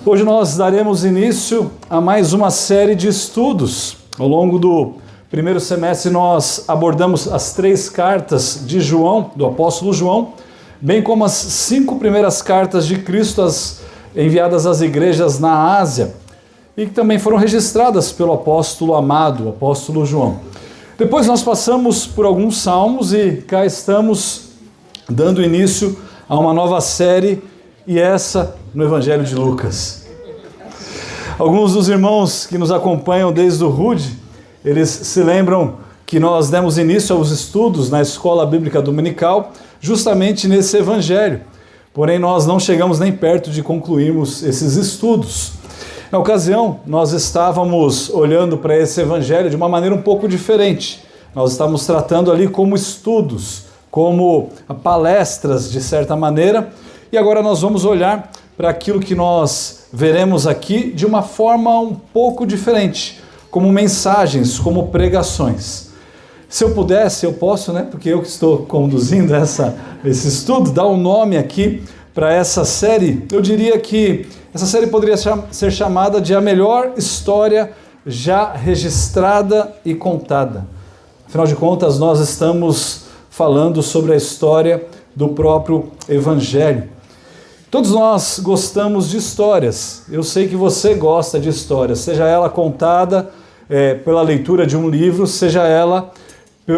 Hoje nós daremos início a mais uma série de estudos. Ao longo do primeiro semestre nós abordamos as 3 cartas de João, do apóstolo João, bem como as 5 primeiras cartas de Cristo enviadas às igrejas na Ásia, e que também foram registradas pelo apóstolo amado, o apóstolo João. Depois nós passamos por alguns salmos e cá estamos dando início a uma nova série, e essa no Evangelho de Lucas. Alguns dos irmãos que nos acompanham desde o RUD, eles se lembram que nós demos início aos estudos na Escola Bíblica Dominical, justamente nesse Evangelho. Porém, nós não chegamos nem perto de concluirmos esses estudos. Na ocasião, nós estávamos olhando para esse Evangelho de uma maneira um pouco diferente. Nós estávamos tratando ali como estudos, como palestras, de certa maneira, e agora nós vamos olhar para aquilo que nós veremos aqui de uma forma um pouco diferente, como mensagens, como pregações. Se eu pudesse, eu posso, né? Porque eu que estou conduzindo esse estudo, dar um nome aqui para essa série. Eu diria que essa série poderia ser chamada de a melhor história já registrada e contada. Afinal de contas, nós estamos falando sobre a história do próprio Evangelho. Todos nós gostamos de histórias. Eu sei que você gosta de histórias, seja ela contada pela leitura de um livro, seja ela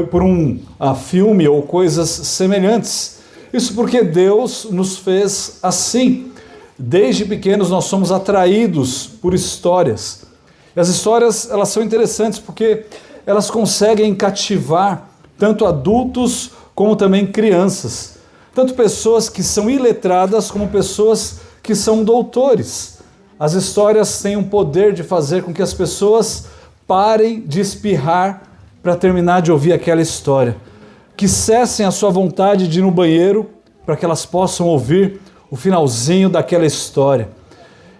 por um filme ou coisas semelhantes. Isso porque Deus nos fez assim. Desde pequenos nós somos atraídos por histórias. E as histórias, elas são interessantes porque elas conseguem cativar tanto adultos como também crianças. Tanto pessoas que são iletradas como pessoas que são doutores. As histórias têm um poder de fazer com que as pessoas parem de espirrar para terminar de ouvir aquela história. Que cessem a sua vontade de ir no banheiro para que elas possam ouvir o finalzinho daquela história.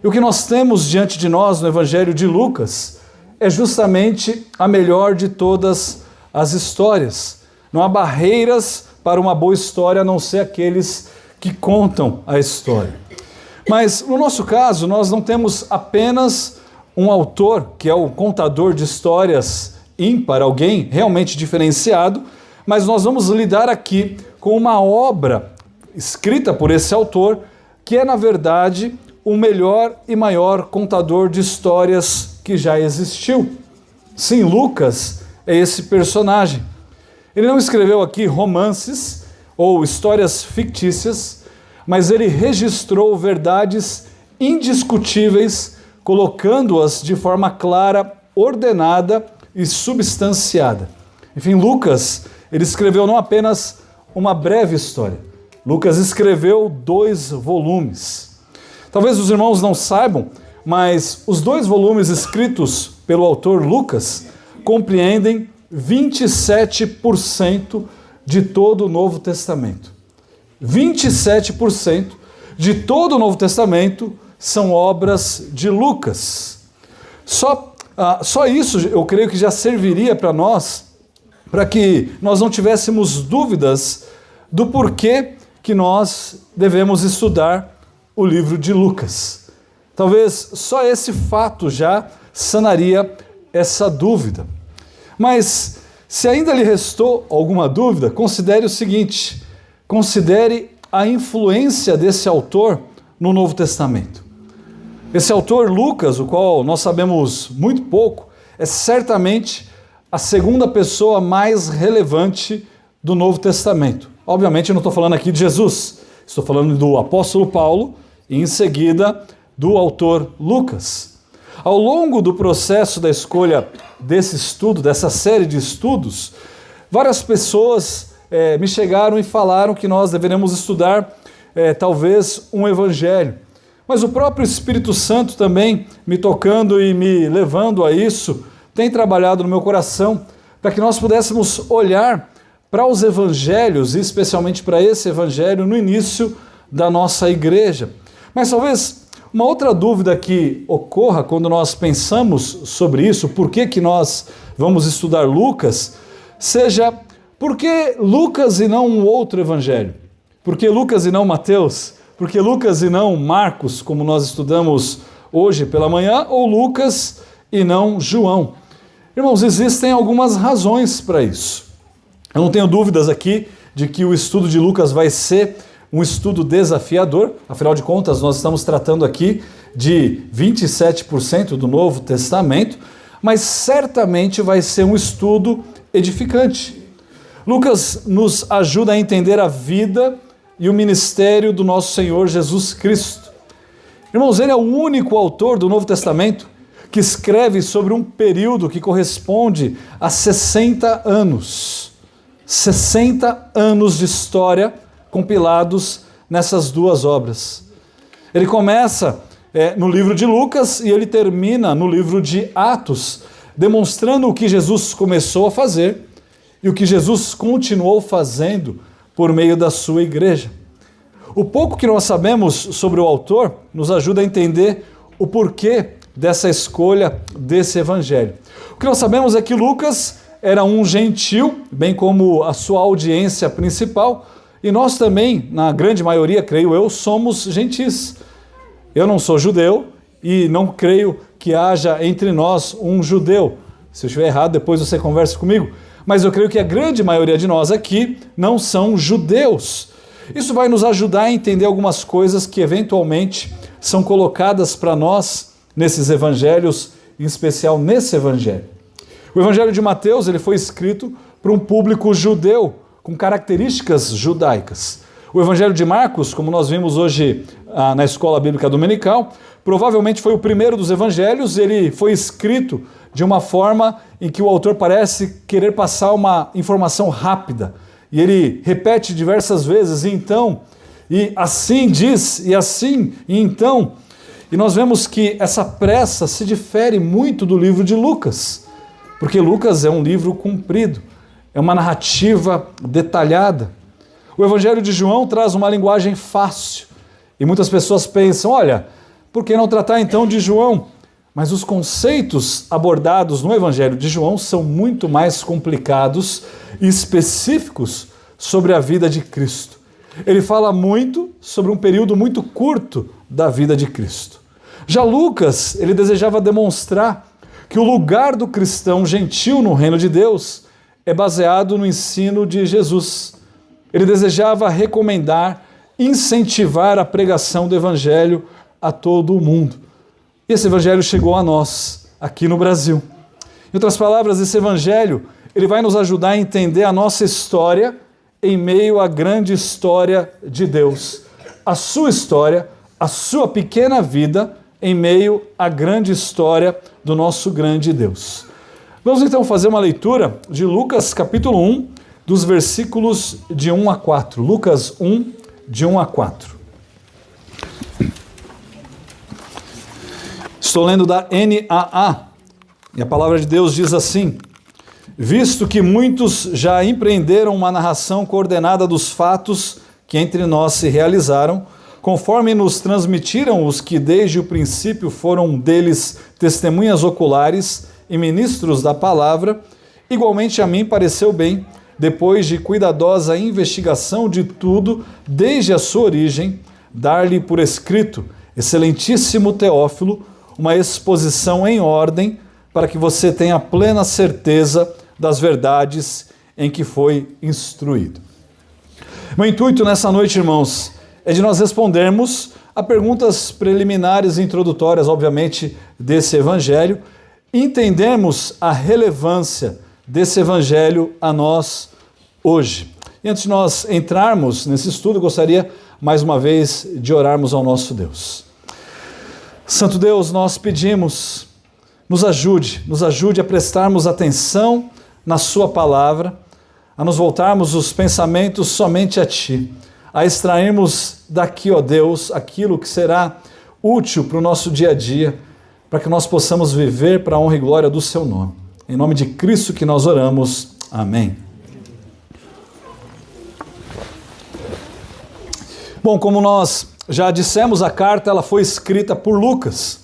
E o que nós temos diante de nós no Evangelho de Lucas é justamente a melhor de todas as histórias. Não há barreiras para uma boa história, a não ser aqueles que contam a história. Mas, no nosso caso, nós não temos apenas um autor, que é o contador de histórias ímpar, alguém realmente diferenciado, mas nós vamos lidar aqui com uma obra escrita por esse autor, que é, na verdade, o melhor e maior contador de histórias que já existiu. Sim, Lucas é esse personagem. Ele não escreveu aqui romances ou histórias fictícias, mas ele registrou verdades indiscutíveis, colocando-as de forma clara, ordenada e substanciada. Enfim, Lucas, ele escreveu não apenas uma breve história. Lucas escreveu 2 volumes. Talvez os irmãos não saibam, mas os 2 volumes escritos pelo autor Lucas compreendem 27% de todo o Novo Testamento. 27% de todo o Novo Testamento são obras de Lucas. Só isso eu creio que já serviria para nós, para que nós não tivéssemos dúvidas do porquê que nós devemos estudar o livro de Lucas. Talvez só esse fato já sanaria essa dúvida. Mas, se ainda lhe restou alguma dúvida, considere o seguinte: considere a influência desse autor no Novo Testamento. Esse autor, Lucas, o qual nós sabemos muito pouco, é certamente a segunda pessoa mais relevante do Novo Testamento. Obviamente eu não estou falando aqui de Jesus, estou falando do apóstolo Paulo e em seguida do autor Lucas. Ao longo do processo da escolha desse estudo, dessa série de estudos, várias pessoas me chegaram e falaram que nós deveríamos estudar talvez um evangelho. Mas o próprio Espírito Santo também me tocando e me levando a isso, tem trabalhado no meu coração para que nós pudéssemos olhar para os evangelhos, e especialmente para esse evangelho, no início da nossa igreja. Mas talvez uma outra dúvida que ocorra quando nós pensamos sobre isso, por que nós vamos estudar Lucas, seja por que Lucas e não um outro evangelho? Por que Lucas e não Mateus? Por que Lucas e não Marcos, como nós estudamos hoje pela manhã, ou Lucas e não João? Irmãos, existem algumas razões para isso. Eu não tenho dúvidas aqui de que o estudo de Lucas vai ser um estudo desafiador, afinal de contas nós estamos tratando aqui de 27% do Novo Testamento, mas certamente vai ser um estudo edificante. Lucas nos ajuda a entender a vida e o ministério do nosso Senhor Jesus Cristo. Irmãos, ele é o único autor do Novo Testamento que escreve sobre um período que corresponde a 60 anos. 60 anos de história compilados nessas duas obras. Ele começa no livro de Lucas e ele termina no livro de Atos, demonstrando o que Jesus começou a fazer e o que Jesus continuou fazendo por meio da sua igreja. O pouco que nós sabemos sobre o autor nos ajuda a entender o porquê dessa escolha desse evangelho. O que nós sabemos é que Lucas era um gentil, bem como a sua audiência principal, e nós também, na grande maioria, creio eu, somos gentis. Eu não sou judeu e não creio que haja entre nós um judeu. Se eu estiver errado, depois você conversa comigo. Mas eu creio que a grande maioria de nós aqui não são judeus. Isso vai nos ajudar a entender algumas coisas que eventualmente são colocadas para nós nesses evangelhos, em especial nesse evangelho. O evangelho de Mateus ele foi escrito para um público judeu, com características judaicas. O evangelho de Marcos, como nós vimos hoje na Escola Bíblica Dominical, provavelmente foi o primeiro dos evangelhos. Ele foi escrito de uma forma em que o autor parece querer passar uma informação rápida. E ele repete diversas vezes, e então, e assim diz, e assim, e então. E nós vemos que essa pressa se difere muito do livro de Lucas, porque Lucas é um livro comprido, é uma narrativa detalhada. O Evangelho de João traz uma linguagem fácil, e muitas pessoas pensam, olha, por que não tratar então de João? Mas os conceitos abordados no Evangelho de João são muito mais complicados e específicos sobre a vida de Cristo. Ele fala muito sobre um período muito curto da vida de Cristo. Já Lucas, ele desejava demonstrar que o lugar do cristão gentil no reino de Deus é baseado no ensino de Jesus. Ele desejava recomendar, incentivar a pregação do Evangelho a todo o mundo. E esse Evangelho chegou a nós, aqui no Brasil. Em outras palavras, esse Evangelho ele vai nos ajudar a entender a nossa história em meio à grande história de Deus. A sua pequena vida em meio à grande história do nosso grande Deus. Vamos então fazer uma leitura de Lucas capítulo 1, dos versículos de 1 a 4. Lucas 1, de 1 a 4. Estou lendo da NAA, e a palavra de Deus diz assim: visto que muitos já empreenderam uma narração coordenada dos fatos que entre nós se realizaram, conforme nos transmitiram os que desde o princípio foram deles testemunhas oculares e ministros da palavra, igualmente a mim pareceu bem, depois de cuidadosa investigação de tudo, desde a sua origem, dar-lhe por escrito, excelentíssimo Teófilo, uma exposição em ordem, para que você tenha plena certeza das verdades em que foi instruído. Meu intuito nessa noite, irmãos, é de nós respondermos a perguntas preliminares e introdutórias, obviamente, desse evangelho, e entendermos a relevância desse evangelho a nós hoje. E antes de nós entrarmos nesse estudo, eu gostaria mais uma vez de orarmos ao nosso Deus. Santo Deus, nós pedimos, nos ajude a prestarmos atenção na sua palavra, a nos voltarmos os pensamentos somente a Ti, a extrairmos daqui, ó Deus, aquilo que será útil para o nosso dia a dia, para que nós possamos viver para a honra e glória do Seu nome. Em nome de Cristo que nós oramos. Amém. Bom, como nós já dissemos, a carta ela foi escrita por Lucas.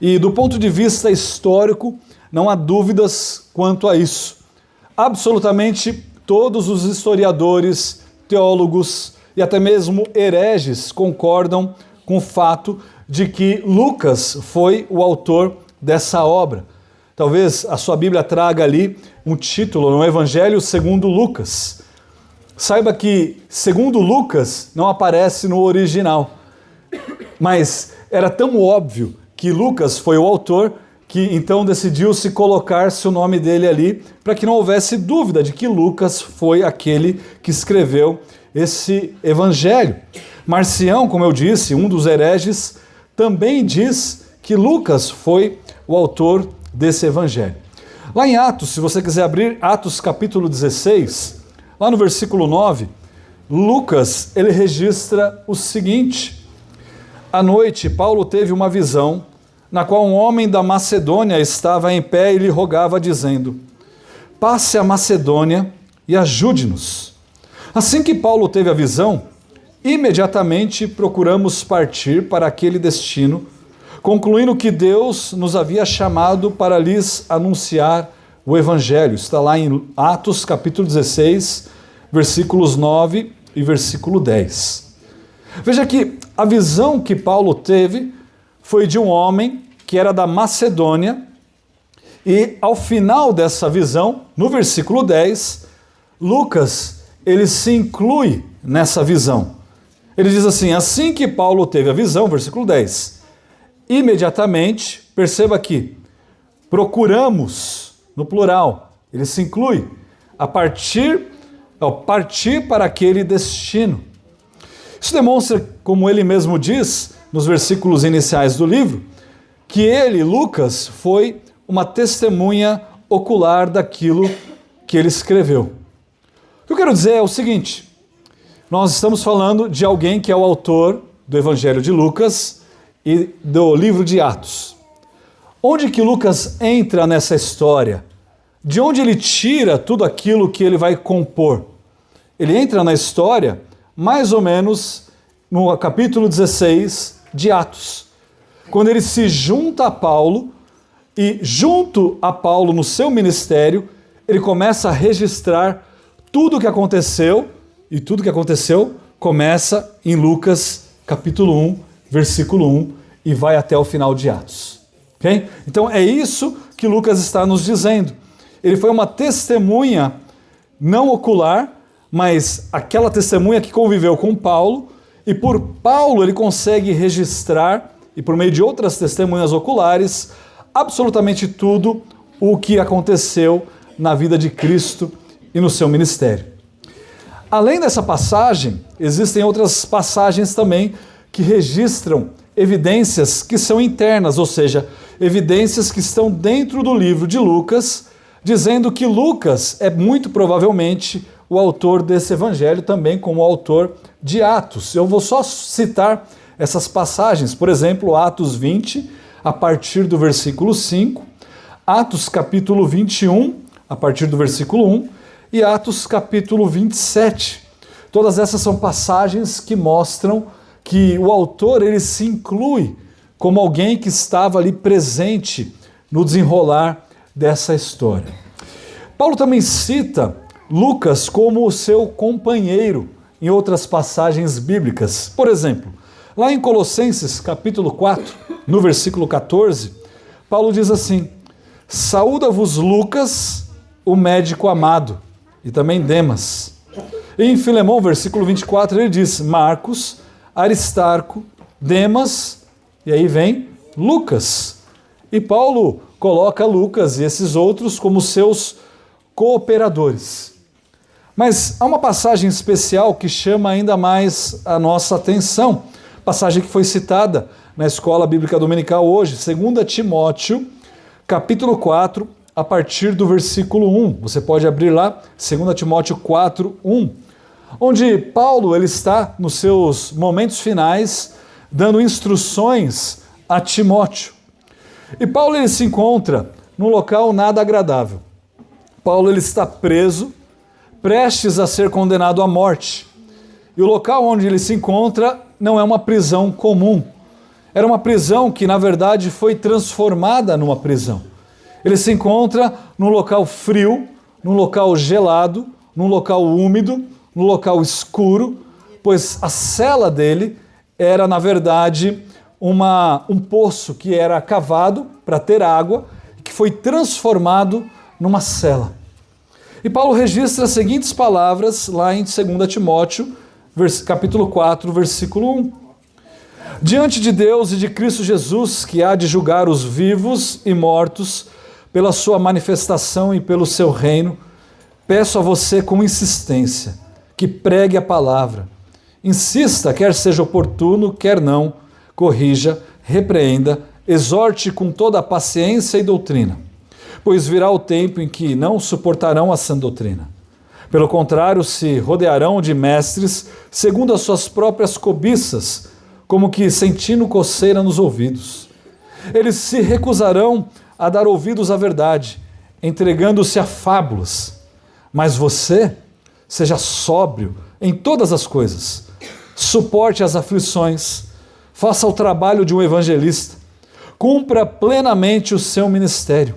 E do ponto de vista histórico, não há dúvidas quanto a isso. Absolutamente todos os historiadores, teólogos e até mesmo hereges concordam com o fato de que Lucas foi o autor dessa obra. Talvez a sua Bíblia traga ali um título, no Evangelho segundo Lucas. Saiba que segundo Lucas não aparece no original, mas era tão óbvio que Lucas foi o autor que então decidiu-se colocar-se o nome dele ali para que não houvesse dúvida de que Lucas foi aquele que escreveu esse evangelho. Marcião, como eu disse, um dos hereges, também diz que Lucas foi o autor desse evangelho. Lá em Atos, se você quiser abrir Atos capítulo 16, lá no versículo 9, Lucas, ele registra o seguinte: à noite, Paulo teve uma visão, na qual um homem da Macedônia estava em pé e lhe rogava, dizendo: passe a Macedônia e ajude-nos. Assim que Paulo teve a visão, imediatamente procuramos partir para aquele destino, concluindo que Deus nos havia chamado para lhes anunciar o Evangelho. Está lá em Atos capítulo 16, versículos 9 e versículo 10. Veja que a visão que Paulo teve foi de um homem que era da Macedônia, e ao final dessa visão, no versículo 10, Lucas, ele se inclui nessa visão. Ele diz assim que Paulo teve a visão, versículo 10, imediatamente, perceba aqui, procuramos, no plural, ele se inclui, partir para aquele destino. Isso demonstra, como ele mesmo diz, nos versículos iniciais do livro, que ele, Lucas, foi uma testemunha ocular daquilo que ele escreveu. O que eu quero dizer é o seguinte: nós estamos falando de alguém que é o autor do Evangelho de Lucas e do livro de Atos. Onde que Lucas entra nessa história? De onde ele tira tudo aquilo que ele vai compor? Ele entra na história mais ou menos no capítulo 16 de Atos, quando ele se junta a Paulo, e junto a Paulo no seu ministério, ele começa a registrar tudo o que aconteceu, e tudo o que aconteceu começa em Lucas capítulo 1, versículo 1, e vai até o final de Atos. Okay? Então é isso que Lucas está nos dizendo. Ele foi uma testemunha não ocular, mas aquela testemunha que conviveu com Paulo, e por Paulo ele consegue registrar, e por meio de outras testemunhas oculares, absolutamente tudo o que aconteceu na vida de Cristo e no seu ministério. Além dessa passagem, existem outras passagens também que registram evidências que são internas, ou seja, evidências que estão dentro do livro de Lucas, dizendo que Lucas é muito provavelmente o autor desse evangelho, também como autor de Atos. Eu vou só citar essas passagens, por exemplo, Atos 20, a partir do versículo 5, Atos capítulo 21, a partir do versículo 1, e Atos capítulo 27. Todas essas são passagens que mostram que o autor ele se inclui como alguém que estava ali presente no desenrolar dessa história. Paulo também cita Lucas como o seu companheiro em outras passagens bíblicas. Por exemplo, lá em Colossenses capítulo 4, no versículo 14, Paulo diz assim: saúda-vos Lucas, o médico amado, e também Demas. E em Filemão, versículo 24, ele diz: Marcos, Aristarco, Demas, e aí vem Lucas. E Paulo coloca Lucas e esses outros como seus cooperadores. Mas há uma passagem especial que chama ainda mais a nossa atenção, passagem que foi citada na Escola Bíblica Dominical hoje, 2 Timóteo, capítulo 4, a partir do versículo 1. Você pode abrir lá, 2 Timóteo 4, 1, onde Paulo ele está nos seus momentos finais, dando instruções a Timóteo. E Paulo ele se encontra num local nada agradável. Paulo ele está preso, prestes a ser condenado à morte. E o local onde ele se encontra não é uma prisão comum. Era uma prisão que, na verdade, foi transformada numa prisão. Ele se encontra num local frio, num local gelado, num local úmido, num local escuro, pois a cela dele era, na verdade, um poço que era cavado para ter água, que foi transformado numa cela. E Paulo registra as seguintes palavras lá em 2 Timóteo, capítulo 4, versículo 1. Diante de Deus e de Cristo Jesus, que há de julgar os vivos e mortos pela sua manifestação e pelo seu reino, peço a você com insistência que pregue a palavra. Insista, quer seja oportuno, quer não, corrija, repreenda, exorte com toda a paciência e doutrina, pois virá o tempo em que não suportarão a sã doutrina. Pelo contrário, se rodearão de mestres segundo as suas próprias cobiças, como que sentindo coceira nos ouvidos. Eles se recusarão a dar ouvidos à verdade, entregando-se a fábulas. Mas você, seja sóbrio em todas as coisas, suporte as aflições, faça o trabalho de um evangelista, cumpra plenamente o seu ministério.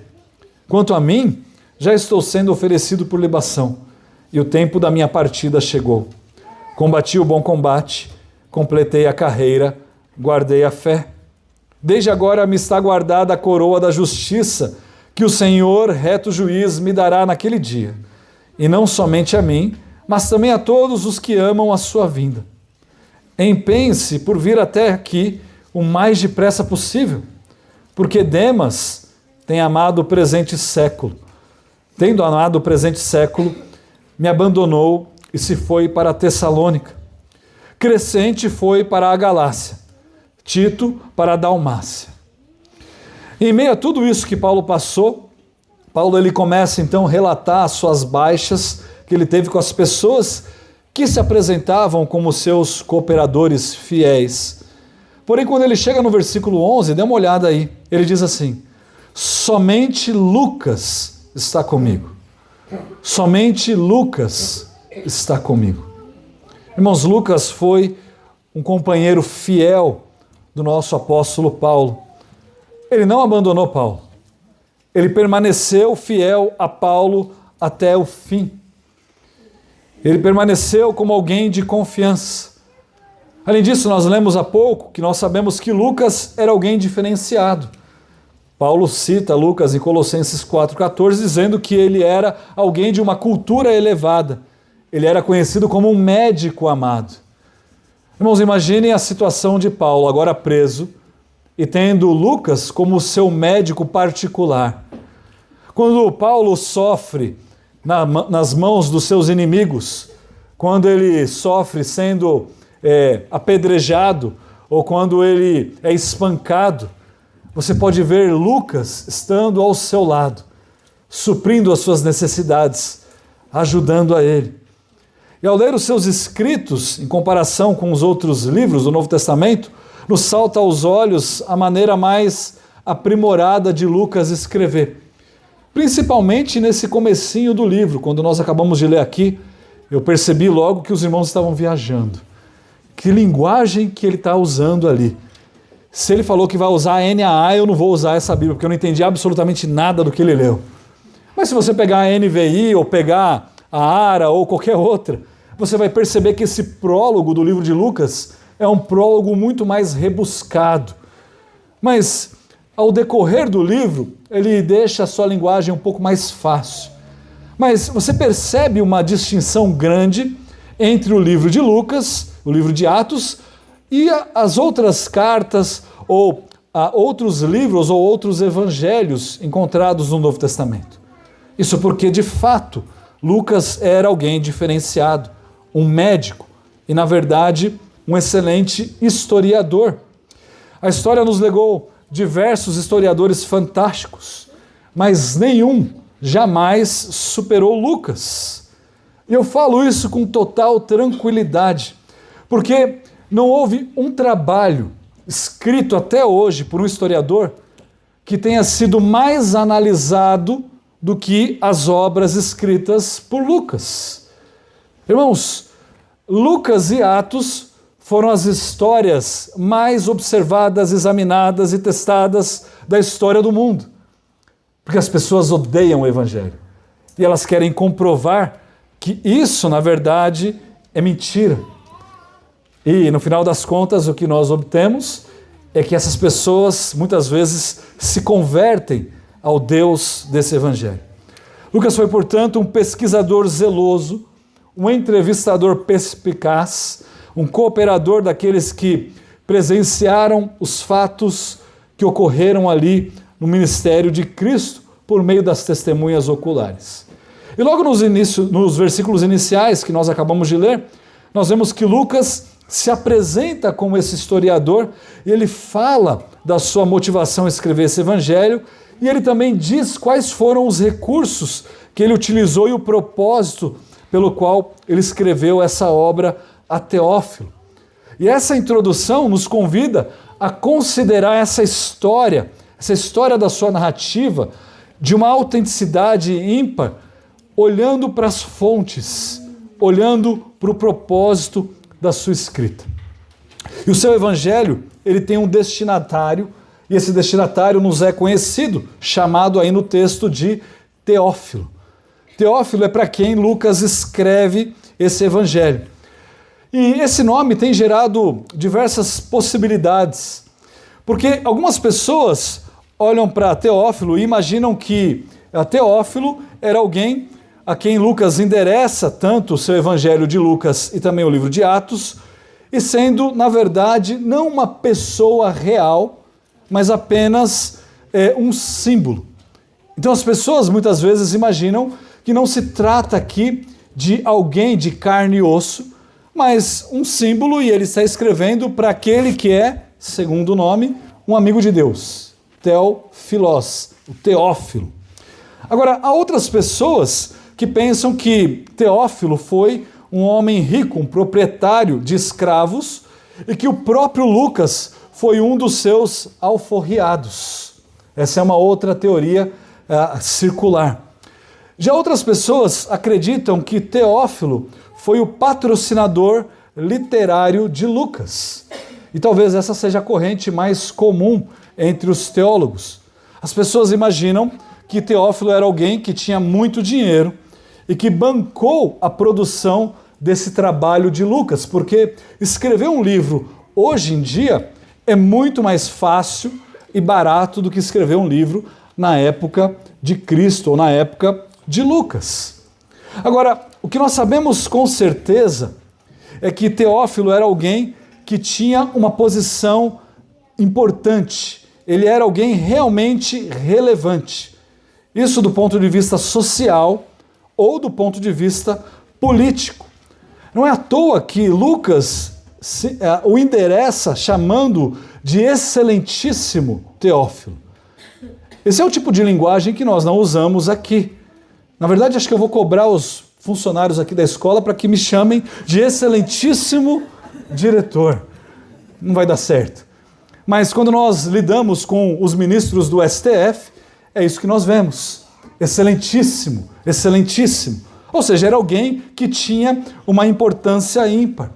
Quanto a mim, já estou sendo oferecido por libação, e o tempo da minha partida chegou. Combati o bom combate, completei a carreira, guardei a fé. Desde agora me está guardada a coroa da justiça, que o Senhor, reto juiz, me dará naquele dia. E não somente a mim, mas também a todos os que amam a sua vinda. Empenhe-se por vir até aqui o mais depressa possível, porque Demas tem amado o presente século. Tendo amado o presente século, me abandonou e se foi para a Tessalônica. Crescente foi para a Galácia, Tito para a Dalmácia. Em meio a tudo isso que Paulo passou, Paulo ele começa então a relatar as suas baixas que ele teve com as pessoas que se apresentavam como seus cooperadores fiéis. Porém, quando ele chega no versículo 11, dê uma olhada aí, ele diz assim: somente Lucas está comigo. Somente Lucas está comigo. Irmãos, Lucas foi um companheiro fiel do nosso apóstolo Paulo. Ele não abandonou Paulo. Ele permaneceu fiel a Paulo até o fim. Ele permaneceu como alguém de confiança. Além disso, nós lemos há pouco que nós sabemos que Lucas era alguém diferenciado. Paulo cita Lucas em Colossenses 4,14, dizendo que ele era alguém de uma cultura elevada. Ele era conhecido como um médico amado. Irmãos, imaginem a situação de Paulo, agora preso, e tendo Lucas como seu médico particular. Quando Paulo sofre nas mãos dos seus inimigos, quando ele sofre sendo apedrejado, ou quando ele é espancado, você pode ver Lucas estando ao seu lado, suprindo as suas necessidades, ajudando a ele. E ao ler os seus escritos, em comparação com os outros livros do Novo Testamento, nos salta aos olhos a maneira mais aprimorada de Lucas escrever. Principalmente nesse comecinho do livro, quando nós acabamos de ler aqui, eu percebi logo que os irmãos estavam viajando. Que linguagem que ele está usando ali. Se ele falou que vai usar a NAA, eu não vou usar essa Bíblia, porque eu não entendi absolutamente nada do que ele leu. Mas se você pegar a NVI, ou pegar a ARA, ou qualquer outra, você vai perceber que esse prólogo do livro de Lucas é um prólogo muito mais rebuscado. Mas, ao decorrer do livro, ele deixa a sua linguagem um pouco mais fácil. Mas você percebe uma distinção grande entre o livro de Lucas, o livro de Atos, e as outras cartas, ou outros livros, ou outros evangelhos encontrados no Novo Testamento. Isso porque, de fato, Lucas era alguém diferenciado, um médico, e, na verdade, um excelente historiador. A história nos legou diversos historiadores fantásticos, mas nenhum jamais superou Lucas. E eu falo isso com total tranquilidade, porque não houve um trabalho escrito até hoje por um historiador que tenha sido mais analisado do que as obras escritas por Lucas. Irmãos, Lucas e Atos foram as histórias mais observadas, examinadas e testadas da história do mundo. Porque as pessoas odeiam o Evangelho. E elas querem comprovar que isso, na verdade, é mentira. E, no final das contas, o que nós obtemos é que essas pessoas muitas vezes se convertem ao Deus desse evangelho. Lucas foi, portanto, um pesquisador zeloso, um entrevistador perspicaz, um cooperador daqueles que presenciaram os fatos que ocorreram ali no ministério de Cristo por meio das testemunhas oculares. E logo nos versículos iniciais que nós acabamos de ler, nós vemos que Lucas se apresenta como esse historiador e ele fala da sua motivação a escrever esse evangelho e ele também diz quais foram os recursos que ele utilizou e o propósito pelo qual ele escreveu essa obra a Teófilo. E essa introdução nos convida a considerar essa história da sua narrativa de uma autenticidade ímpar, olhando para as fontes, olhando para o propósito da sua escrita. E o seu evangelho, ele tem um destinatário, e esse destinatário nos é conhecido, chamado aí no texto de Teófilo. Teófilo é para quem Lucas escreve esse evangelho. E esse nome tem gerado diversas possibilidades, porque algumas pessoas olham para Teófilo e imaginam que Teófilo era alguém a quem Lucas endereça tanto o seu evangelho de Lucas e também o livro de Atos, e sendo, na verdade, não uma pessoa real, mas apenas um símbolo. Então as pessoas muitas vezes imaginam que não se trata aqui de alguém de carne e osso, mas um símbolo, e ele está escrevendo para aquele que é, segundo o nome, um amigo de Deus, Teófilos, o Teófilo. Agora, há outras pessoas que pensam que Teófilo foi um homem rico, um proprietário de escravos, e que o próprio Lucas foi um dos seus alforriados. Essa é uma outra teoria circular. Já outras pessoas acreditam que Teófilo foi o patrocinador literário de Lucas. E talvez essa seja a corrente mais comum entre os teólogos. As pessoas imaginam que Teófilo era alguém que tinha muito dinheiro e que bancou a produção desse trabalho de Lucas, porque escrever um livro hoje em dia é muito mais fácil e barato do que escrever um livro na época de Cristo ou na época de Lucas. Agora, o que nós sabemos com certeza é que Teófilo era alguém que tinha uma posição importante, ele era alguém realmente relevante. Isso do ponto de vista social ou do ponto de vista político. Não é à toa que Lucas o endereça chamando de excelentíssimo Teófilo. Esse é o tipo de linguagem que nós não usamos aqui. Na verdade, acho que eu vou cobrar os funcionários aqui da escola para que me chamem de excelentíssimo diretor. Não vai dar certo. Mas quando nós lidamos com os ministros do STF, é isso que nós vemos. Excelentíssimo, excelentíssimo. Ou seja, era alguém que tinha uma importância ímpar.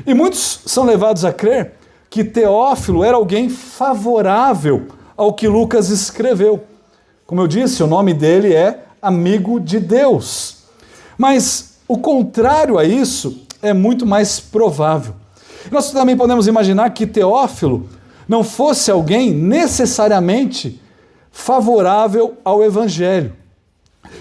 E muitos são levados a crer que Teófilo era alguém favorável ao que Lucas escreveu. Como eu disse, o nome dele é amigo de Deus. Mas o contrário a isso é muito mais provável. Nós também podemos imaginar que Teófilo não fosse alguém necessariamente favorável ao Evangelho.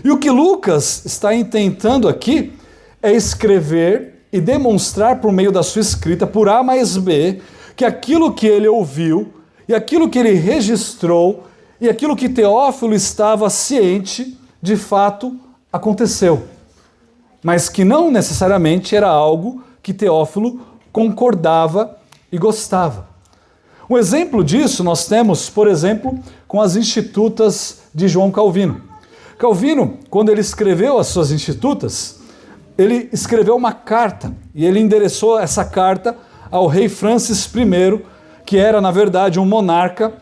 E o que Lucas está intentando aqui é escrever e demonstrar por meio da sua escrita, por A mais B, que aquilo que ele ouviu, e aquilo que ele registrou, e aquilo que Teófilo estava ciente, de fato aconteceu. Mas que não necessariamente era algo que Teófilo concordava e gostava. Um exemplo disso nós temos, por exemplo, com as Institutas de João Calvino. Calvino, quando ele escreveu as suas Institutas, ele escreveu uma carta e ele endereçou essa carta ao rei Francis I, que era, na verdade, um monarca,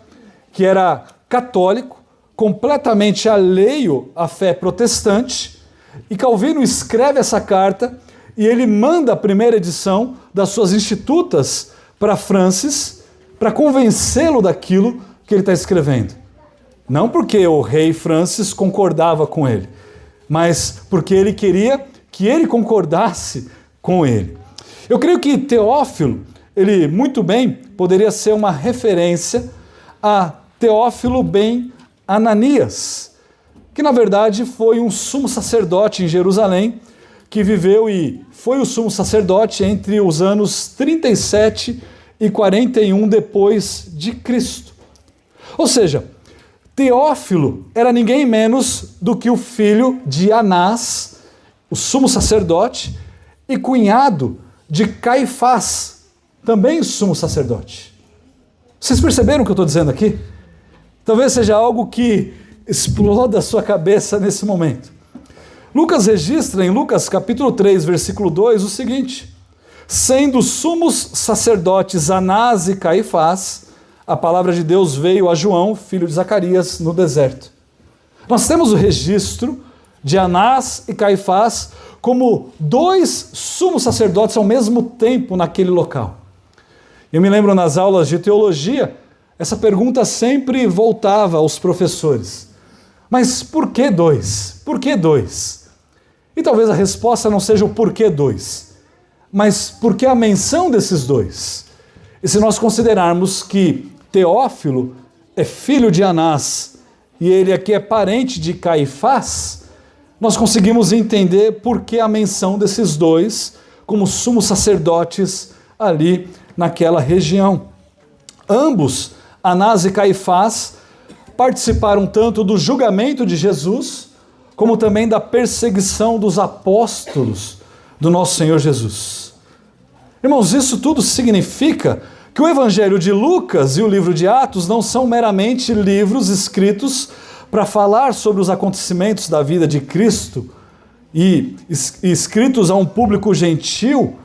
que era católico, completamente alheio à fé protestante, e Calvino escreve essa carta e ele manda a primeira edição das suas Institutas para Francis, para convencê-lo daquilo que ele está escrevendo. Não porque o rei Francis concordava com ele, mas porque ele queria que ele concordasse com ele. Eu creio que Teófilo ele muito bem poderia ser uma referência a Teófilo ben Ananias, que na verdade foi um sumo sacerdote em Jerusalém, que viveu e foi o sumo sacerdote entre os anos 37 e 41 depois de Cristo. Ou seja, Teófilo era ninguém menos do que o filho de Anás, o sumo sacerdote, e cunhado de Caifás, também sumo sacerdote. Vocês perceberam o que eu estou dizendo aqui? Talvez seja algo que exploda a sua cabeça nesse momento. Lucas registra em Lucas capítulo 3, versículo 2, o seguinte: sendo sumos sacerdotes Anás e Caifás, a palavra de Deus veio a João, filho de Zacarias, no deserto. Nós temos o registro de Anás e Caifás como dois sumos sacerdotes ao mesmo tempo naquele local. Eu me lembro nas aulas de teologia, essa pergunta sempre voltava aos professores. Mas por que dois? Por que dois? E talvez a resposta não seja o porquê dois, mas por que a menção desses dois? E se nós considerarmos que Teófilo é filho de Anás e ele aqui é parente de Caifás, nós conseguimos entender por que a menção desses dois como sumos sacerdotes ali naquela região. Ambos, Anás e Caifás, participaram tanto do julgamento de Jesus, como também da perseguição dos apóstolos do nosso Senhor Jesus. Irmãos, isso tudo significa que o Evangelho de Lucas e o livro de Atos não são meramente livros escritos para falar sobre os acontecimentos da vida de Cristo e escritos a um público gentil,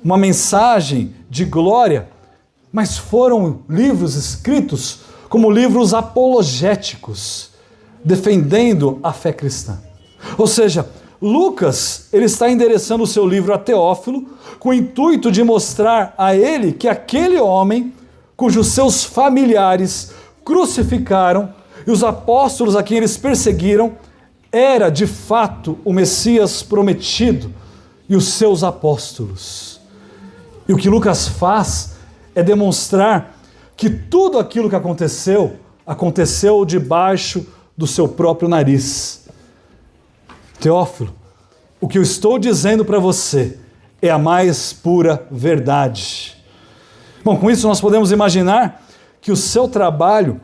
uma mensagem de glória, mas foram livros escritos como livros apologéticos, defendendo a fé cristã. Ou seja, Lucas, ele está endereçando o seu livro a Teófilo com o intuito de mostrar a ele que aquele homem, cujos seus familiares crucificaram e os apóstolos a quem eles perseguiram, era de fato o Messias prometido e os seus apóstolos. E o que Lucas faz é demonstrar que tudo aquilo que aconteceu, aconteceu debaixo do seu próprio nariz. Teófilo, o que eu estou dizendo para você é a mais pura verdade. Bom, com isso nós podemos imaginar que o seu trabalho,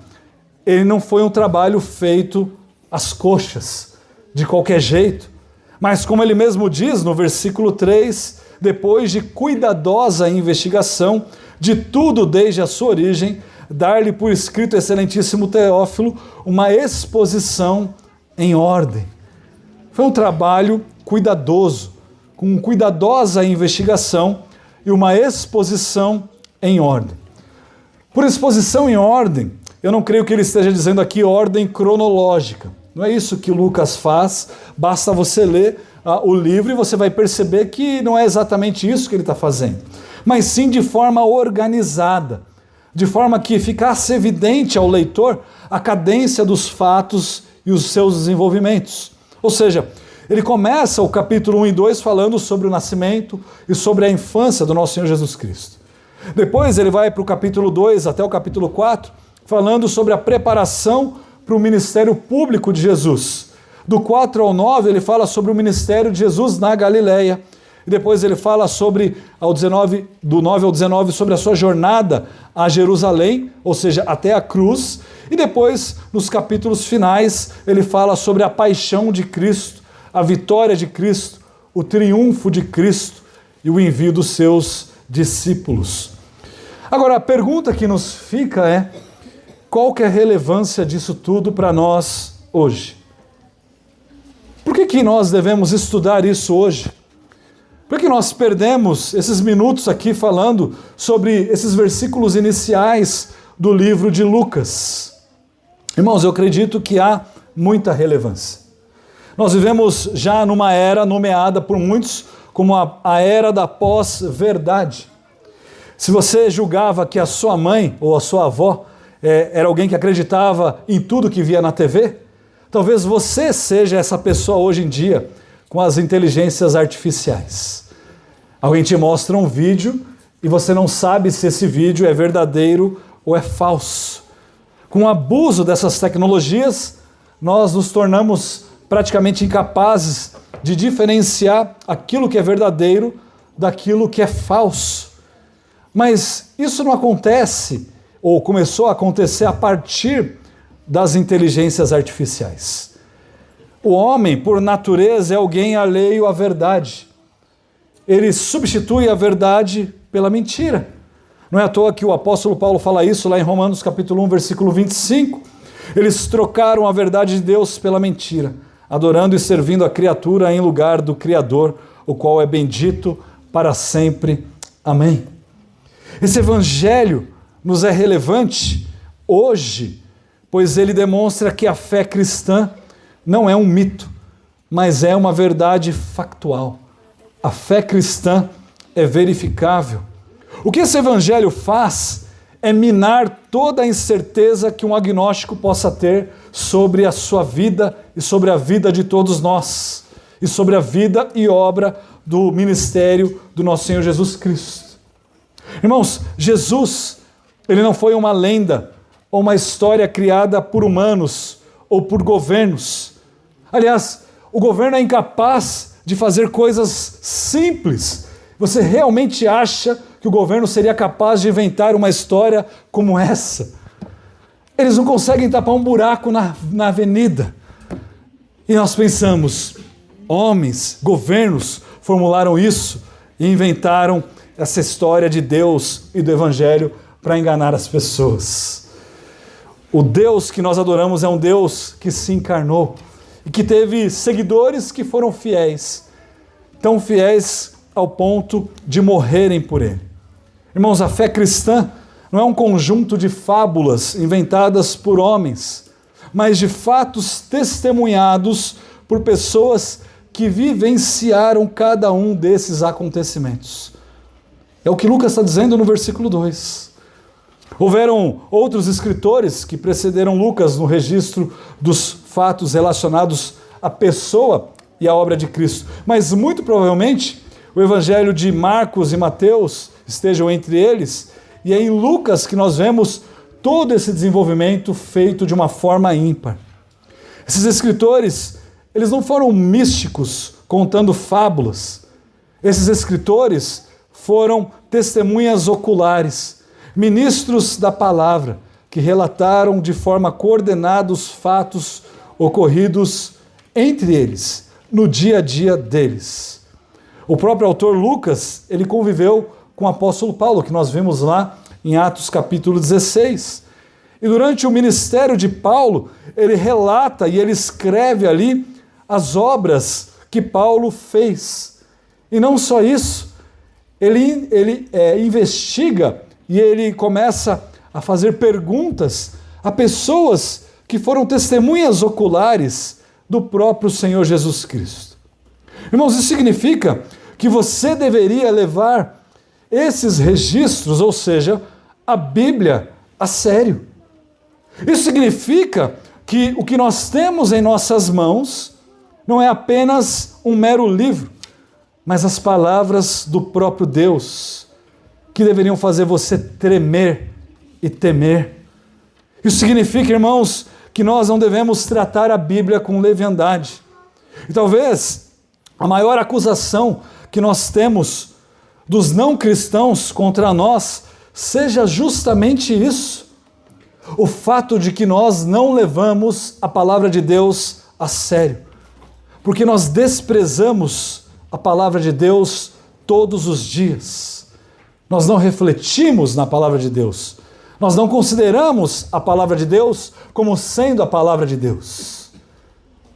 ele não foi um trabalho feito às coxas, de qualquer jeito, mas como ele mesmo diz no versículo 3, depois de cuidadosa investigação de tudo desde a sua origem, dar-lhe por escrito, excelentíssimo Teófilo, uma exposição em ordem. Foi um trabalho cuidadoso, com cuidadosa investigação e uma exposição em ordem. Por exposição em ordem, eu não creio que ele esteja dizendo aqui ordem cronológica. Não é isso que Lucas faz, basta você ler o livro e você vai perceber que não é exatamente isso que ele está fazendo, mas sim de forma organizada, de forma que ficasse evidente ao leitor a cadência dos fatos e os seus desenvolvimentos. Ou seja, ele começa o capítulo 1 e 2 falando sobre o nascimento e sobre a infância do nosso Senhor Jesus Cristo. Depois ele vai para o capítulo 2 até o capítulo 4, falando sobre a preparação para o ministério público de Jesus. Do 4 ao 9 ele fala sobre o ministério de Jesus na Galileia. E depois ele fala sobre, do 9 ao 19, sobre a sua jornada a Jerusalém, ou seja, até a cruz. E depois, nos capítulos finais, ele fala sobre a paixão de Cristo, a vitória de Cristo, o triunfo de Cristo e o envio dos seus discípulos. Agora, a pergunta que nos fica é: qual que é a relevância disso tudo para nós hoje? Por que nós devemos estudar isso hoje? Por que nós perdemos esses minutos aqui falando sobre esses versículos iniciais do livro de Lucas? Irmãos, eu acredito que há muita relevância. Nós vivemos já numa era nomeada por muitos como a era da pós-verdade. Se você julgava que a sua mãe ou a sua avó era alguém que acreditava em tudo que via na TV, talvez você seja essa pessoa hoje em dia com as inteligências artificiais. Alguém te mostra um vídeo e você não sabe se esse vídeo é verdadeiro ou é falso. Com o abuso dessas tecnologias, nós nos tornamos praticamente incapazes de diferenciar aquilo que é verdadeiro daquilo que é falso. Mas isso não acontece, ou começou a acontecer a partir das inteligências artificiais. O homem, por natureza, é alguém alheio à verdade. Ele substitui a verdade pela mentira. Não é à toa que o apóstolo Paulo fala isso lá em Romanos capítulo 1, versículo 25. Eles trocaram a verdade de Deus pela mentira, adorando e servindo a criatura em lugar do Criador, o qual é bendito para sempre. Amém. Esse evangelho nos é relevante hoje, pois ele demonstra que a fé cristã não é um mito, mas é uma verdade factual. A fé cristã é verificável. O que esse evangelho faz é minar toda a incerteza que um agnóstico possa ter sobre a sua vida e sobre a vida de todos nós, e sobre a vida e obra do ministério do nosso Senhor Jesus Cristo. Irmãos, Jesus, ele não foi uma lenda ou uma história criada por humanos ou por governos. Aliás, o governo é incapaz de fazer coisas simples. Você realmente acha que o governo seria capaz de inventar uma história como essa? Eles não conseguem tapar um buraco na avenida. E nós pensamos, homens, governos formularam isso e inventaram essa história de Deus e do Evangelho para enganar as pessoas. O Deus que nós adoramos é um Deus que se encarnou e que teve seguidores que foram fiéis, tão fiéis ao ponto de morrerem por ele. Irmãos, a fé cristã não é um conjunto de fábulas inventadas por homens, mas de fatos testemunhados por pessoas que vivenciaram cada um desses acontecimentos. É o que Lucas está dizendo no versículo 2. Houveram outros escritores que precederam Lucas no registro dos fatos relacionados à pessoa e à obra de Cristo, mas muito provavelmente o evangelho de Marcos e Mateus estejam entre eles, e é em Lucas que nós vemos todo esse desenvolvimento feito de uma forma ímpar. Esses escritores, eles não foram místicos contando fábulas. Esses escritores foram testemunhas oculares, ministros da palavra, que relataram de forma coordenada os fatos ocorridos entre eles, no dia a dia deles. O próprio autor Lucas, ele conviveu com o apóstolo Paulo, que nós vimos lá em Atos capítulo 16. E durante o ministério de Paulo, ele relata e ele escreve ali as obras que Paulo fez. E não só isso, ele investiga e ele começa a fazer perguntas a pessoas que foram testemunhas oculares do próprio Senhor Jesus Cristo. Irmãos, isso significa que você deveria levar esses registros, ou seja, a Bíblia, a sério. Isso significa que o que nós temos em nossas mãos não é apenas um mero livro, mas as palavras do próprio Deus, que deveriam fazer você tremer e temer. Isso significa, irmãos, que nós não devemos tratar a Bíblia com leviandade. E talvez a maior acusação que nós temos dos não cristãos contra nós seja justamente isso. O fato de que nós não levamos a palavra de Deus a sério. Porque nós desprezamos a palavra de Deus todos os dias. Nós não refletimos na palavra de Deus. Nós não consideramos a palavra de Deus como sendo a palavra de Deus.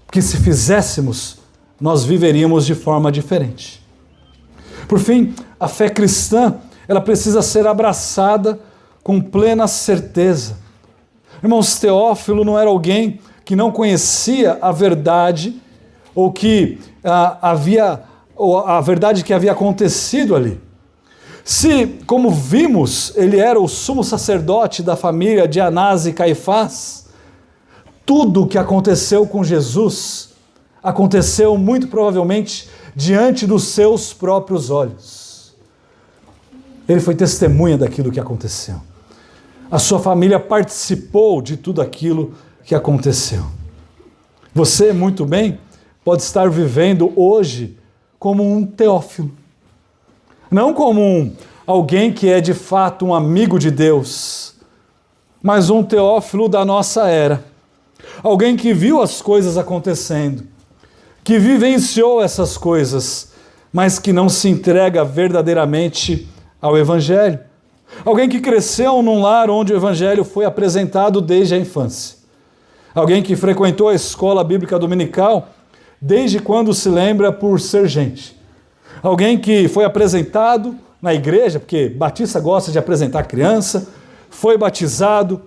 Porque se fizéssemos, nós viveríamos de forma diferente. Por fim, a fé cristã, ela precisa ser abraçada com plena certeza. Irmãos, Teófilo não era alguém que não conhecia a verdade ou que a verdade que havia acontecido ali. Se, como vimos, ele era o sumo sacerdote da família de Anás e Caifás, tudo o que aconteceu com Jesus aconteceu muito provavelmente diante dos seus próprios olhos. Ele foi testemunha daquilo que aconteceu. A sua família participou de tudo aquilo que aconteceu. Você, muito bem, pode estar vivendo hoje como um Teófilo. Não como alguém que é de fato um amigo de Deus, mas um Teófilo da nossa era. Alguém que viu as coisas acontecendo, que vivenciou essas coisas, mas que não se entrega verdadeiramente ao Evangelho. Alguém que cresceu num lar onde o Evangelho foi apresentado desde a infância. Alguém que frequentou a escola bíblica dominical desde quando se lembra por ser gente. Alguém que foi apresentado na igreja, porque batista gosta de apresentar criança, foi batizado,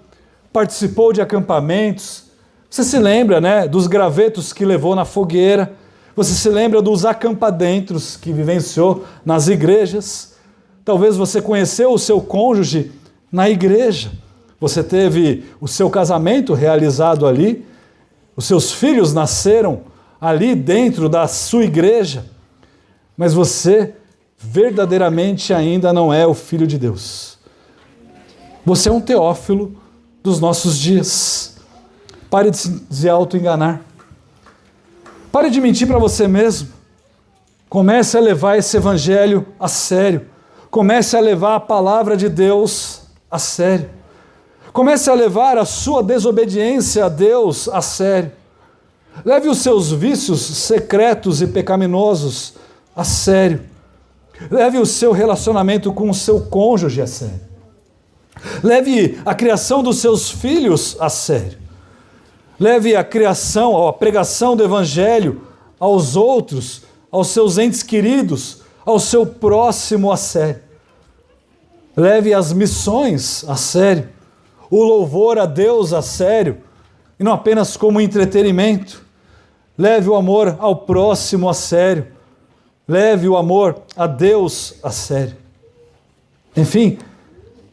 participou de acampamentos. Você se lembra, né, dos gravetos que levou na fogueira. Você se lembra dos acampadentros que vivenciou nas igrejas. Talvez você conheceu o seu cônjuge na igreja. Você teve o seu casamento realizado ali. Os seus filhos nasceram ali dentro da sua igreja. Mas você verdadeiramente ainda não é o Filho de Deus. Você é um Teófilo dos nossos dias. Pare de se auto-enganar. Pare de mentir para você mesmo. Comece a levar esse evangelho a sério. Comece a levar a palavra de Deus a sério. Comece a levar a sua desobediência a Deus a sério. Leve os seus vícios secretos e pecaminosos a sério. Leve o seu relacionamento com o seu cônjuge a sério. Leve a criação dos seus filhos a sério. Leve a criação, a pregação do evangelho aos outros, aos seus entes queridos, ao seu próximo a sério. Leve as missões a sério, o louvor a Deus a sério, e não apenas como entretenimento. Leve o amor ao próximo a sério. Leve o amor a Deus a sério. Enfim,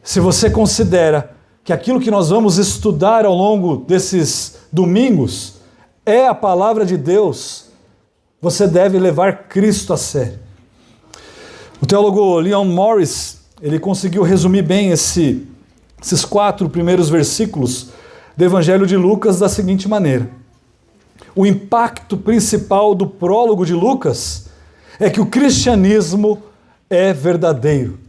se você considera que aquilo que nós vamos estudar ao longo desses domingos é a palavra de Deus, você deve levar Cristo a sério. O teólogo Leon Morris, ele conseguiu resumir bem esses 4 primeiros versículos do Evangelho de Lucas da seguinte maneira: o impacto principal do prólogo de Lucas é que o cristianismo é verdadeiro.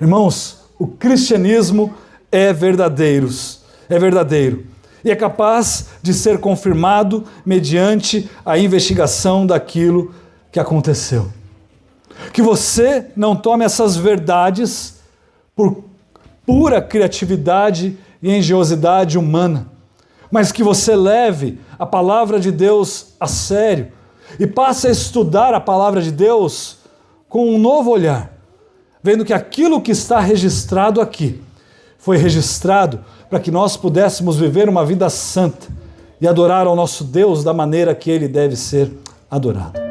Irmãos, o cristianismo é verdadeiro e é capaz de ser confirmado mediante a investigação daquilo que aconteceu. Que você não tome essas verdades por pura criatividade e engenhosidade humana, mas que você leve a palavra de Deus a sério e passe a estudar a palavra de Deus com um novo olhar, vendo que aquilo que está registrado aqui foi registrado para que nós pudéssemos viver uma vida santa e adorar ao nosso Deus da maneira que Ele deve ser adorado.